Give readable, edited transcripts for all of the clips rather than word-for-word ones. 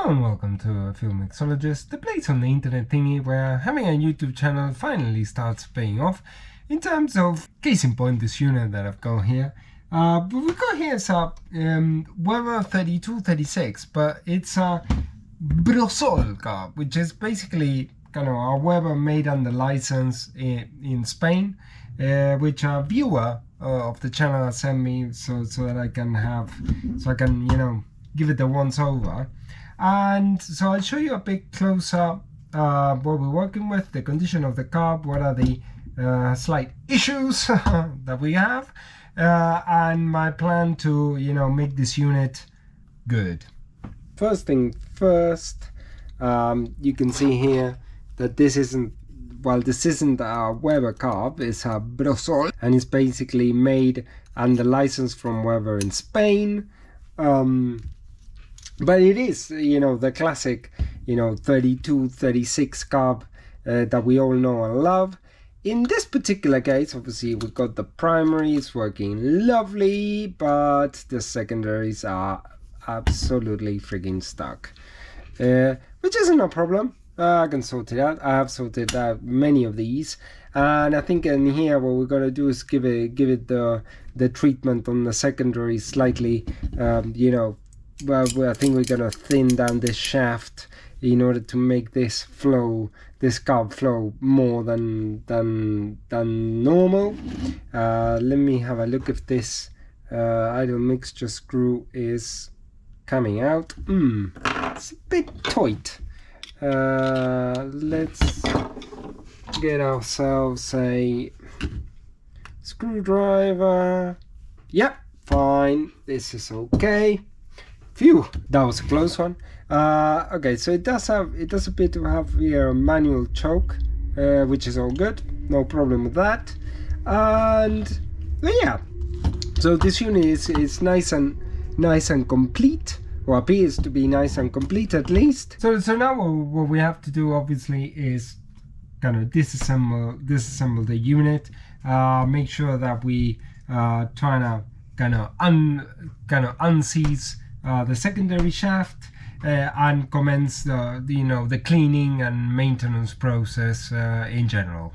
Hello and welcome to a Film Mixologist, the place on the internet thingy where having a YouTube channel finally starts paying off. In terms of, case in point, this unit that I've got here. But we got here is a Weber 3236, but it's a Brosol car, which is basically kind of a Weber made under license in Spain, which a viewer of the channel has sent me so that I can give it a once over. And so I'll show you a bit closer what we're working with, the condition of the carb, what are the slight issues that we have, and my plan to make this unit good. First thing first, you can see here that this isn't a Weber carb, it's a Brosol, and it's basically made under license from Weber in Spain. But it is, the classic, 32, 36 carb that we all know and love. In this particular case, obviously, we've got the primaries working lovely, but the secondaries are absolutely frigging stuck. Which isn't a problem. I can sort it out. I have sorted out many of these. And I think in here, what we're going to do is give it the treatment on the secondary slightly, well, I think we're gonna thin down this shaft in order to make this carb flow more than normal. Let me have a look if this idle mixture screw is coming out. It's a bit tight. Let's get ourselves a screwdriver. Yep, fine. This is okay. Phew, that was a close one. Okay, so it does appear to have here a manual choke, which is all good, no problem with that. And yeah, so this unit is nice and complete, or appears to be nice and complete at least. So now what we have to do obviously is kind of disassemble the unit. Make sure that we try to kind of unseize the secondary shaft and commence the cleaning and maintenance process in general.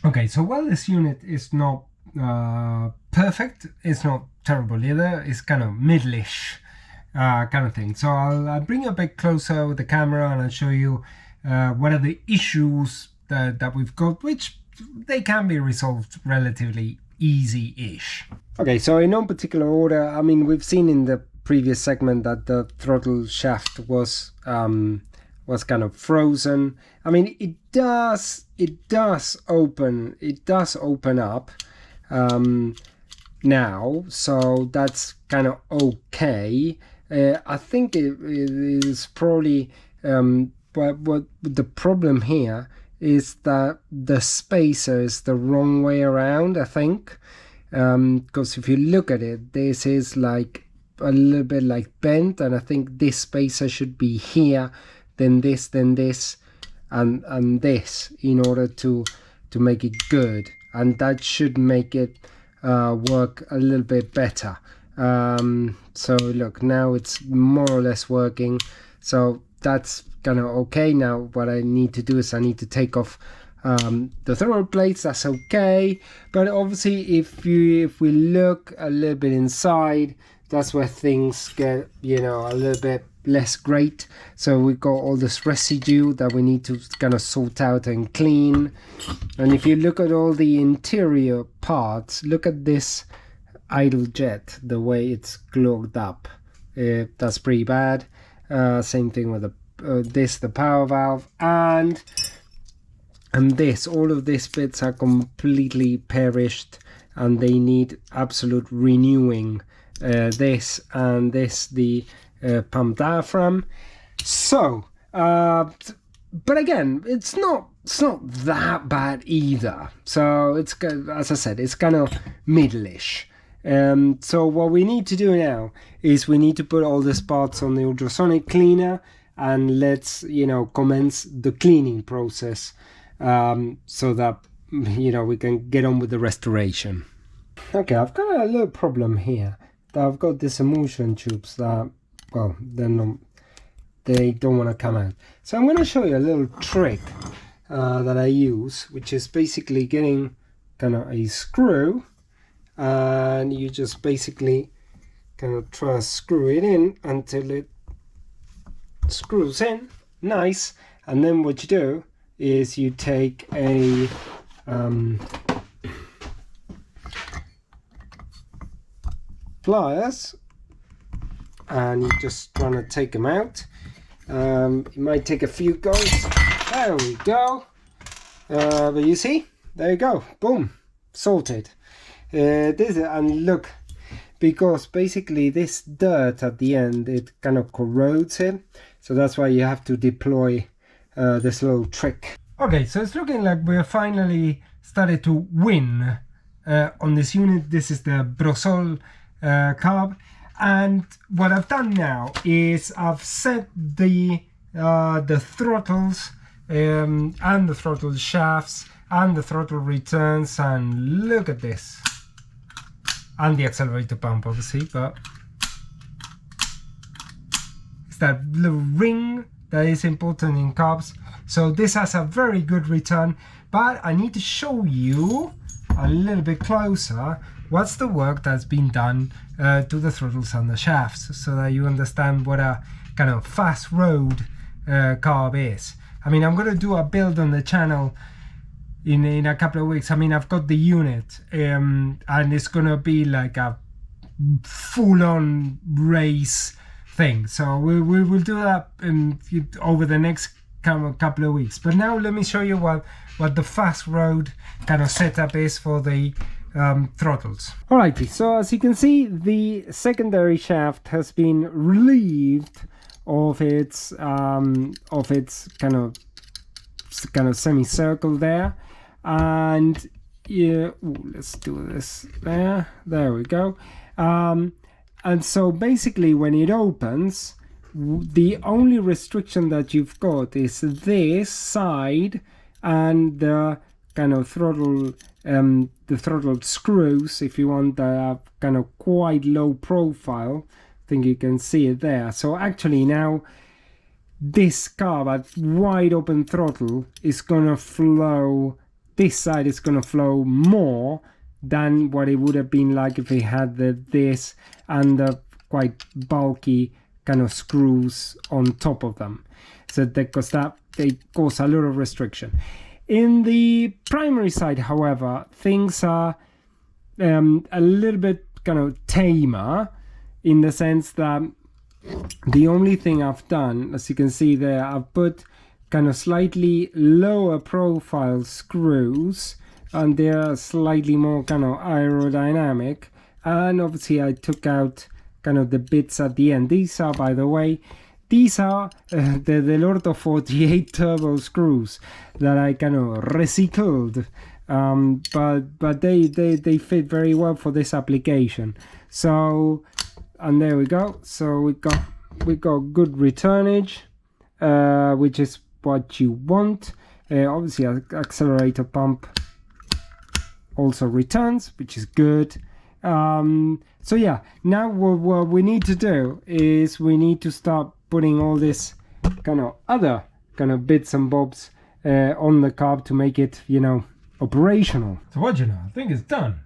Okay, so while this unit is not perfect, it's not terrible either, it's kind of middle-ish kind of thing. So I'll bring you a bit closer with the camera and I'll show you what are the issues that we've got, which they can be resolved relatively easy-ish. Okay, so in no particular order, I mean, we've seen in the previous segment that the throttle shaft was kind of frozen. I mean, it does open up now, so that's kind of okay. I think it is probably but what the problem here is that the spacer is the wrong way around, I think, because if you look at it, this is like a little bit like bent, and I think this spacer should be here, then this, and this, in order to make it good, and that should make it work a little bit better. So look, now it's more or less working, so that's kind of okay. Now what I need to do is I need to take off the throttle plates. That's okay, but obviously if we look a little bit inside, that's where things get, you know, a little bit less great. So we got all this residue that we need to kind of sort out and clean. And if you look at all the interior parts, look at this idle jet, the way it's clogged up. That's pretty bad. Same thing with the power valve, and this, all of these bits are completely perished and they need absolute renewing. This and this, the pump diaphragm. So but again, it's not that bad either. So it's, as I said, it's kind of middle-ish. So what we need to do now is we need to put all these parts on the ultrasonic cleaner, and let's, you know, commence the cleaning process, so that, you know, we can get on with the restoration. Okay, I've got a little problem here. I've got these emulsion tubes that, well, they don't want to come out. So I'm going to show you a little trick that I use, which is basically getting kind of a screw, and you just basically kind of try to screw it in until it screws in nice, and then what you do is you take a pliers and you just trying to take them out. It might take a few goes. There we go. But you see, there you go, boom, sorted. And look, because basically this dirt at the end, it kind of corrodes it, so that's why you have to deploy this little trick. Okay, so it's looking like we're finally started to win on this unit. This is the Brosol carb, and what I've done now is I've set the throttles and the throttle shafts and the throttle returns, and look at this, and the accelerator pump obviously, but it's that little ring that is important in carbs. So this has a very good return, but I need to show you a little bit closer what's the work that's been done to the throttles and the shafts, so that you understand what a kind of fast road carb is. I mean, I'm going to do a build on the channel in a couple of weeks. I mean, I've got the unit and it's going to be like a full-on race thing, so we will do that over the next couple of weeks. But now let me show you what the fast road kind of setup is for the throttles. Alrighty, so as you can see, the secondary shaft has been relieved of its kind of semicircle there, and yeah, let's do this there we go. And so basically when it opens, the only restriction that you've got is this side and the kind of throttle, the throttle screws, if you want the kind of quite low profile. I think you can see it there. So actually now this carb at wide open throttle is gonna flow this side is going to flow more than what it would have been like if it had this and the quite bulky kind of screws on top of them. So because they cause a lot of restriction. In the primary side, however, things are a little bit kind of tamer, in the sense that the only thing I've done, as you can see there, I've put kind of slightly lower profile screws, and they're slightly more kind of aerodynamic, and obviously I took out kind of the bits at the end. These are, by the way, these are the Lorto 48 turbo screws that I kind of recycled, but they fit very well for this application. So, and there we go. So we got good returnage, which is what you want. Obviously, accelerator pump also returns, which is good. So yeah, now what we need to do is we need to start putting all this kind of other kind of bits and bobs on the carb to make it, you know, operational. So what you know, I think it's done.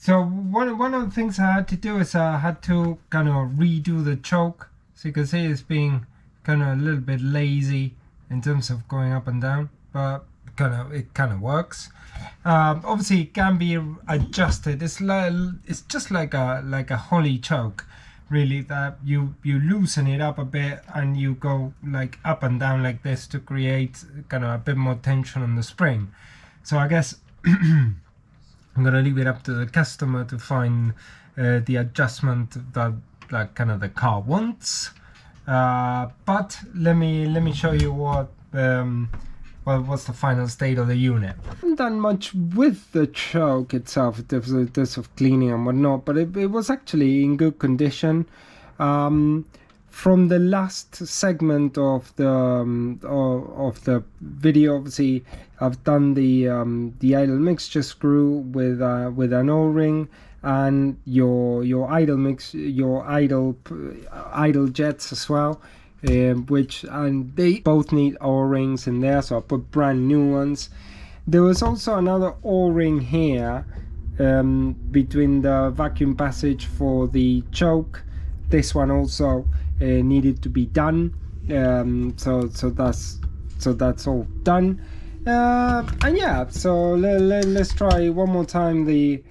So one of the things I had to do is I had to kind of redo the choke. So you can see it's being kind of a little bit lazy in terms of going up and down, but it kind of works. Obviously it can be adjusted. It's just like a holly choke, really, that you loosen it up a bit and you go like up and down like this to create kind of a bit more tension on the spring. So I guess I'm gonna leave it up to the customer to find the adjustment that like kind of the car wants. But let me show you what what's the final state of the unit. I haven't done much with the choke itself. There's of cleaning and whatnot, but it was actually in good condition. From the last segment of the video, obviously I've done the idle mixture screw with an O-ring, and your idle jets as well, and they both need O-rings in there, so I put brand new ones. There was also another O-ring here between the vacuum passage for the choke. This one also needed to be done, so that's all done. And yeah, so let's try one more time the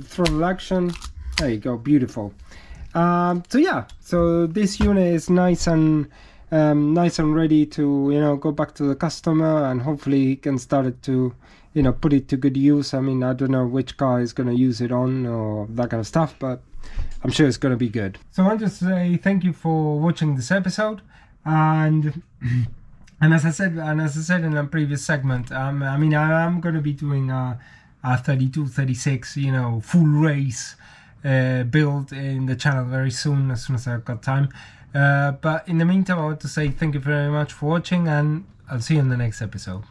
throttle action. There you go, beautiful. So yeah, so this unit is nice and ready to, you know, go back to the customer, and hopefully he can start it to, you know, put it to good use. I mean, I don't know which car is going to use it on or that kind of stuff, but I'm sure it's going to be good. So I want to say thank you for watching this episode, and as I said in a previous segment, I mean, I'm going to be doing a 32-36, you know, full race build in the channel very soon, as soon as I've got time. But in the meantime, I want to say thank you very much for watching, and I'll see you in the next episode.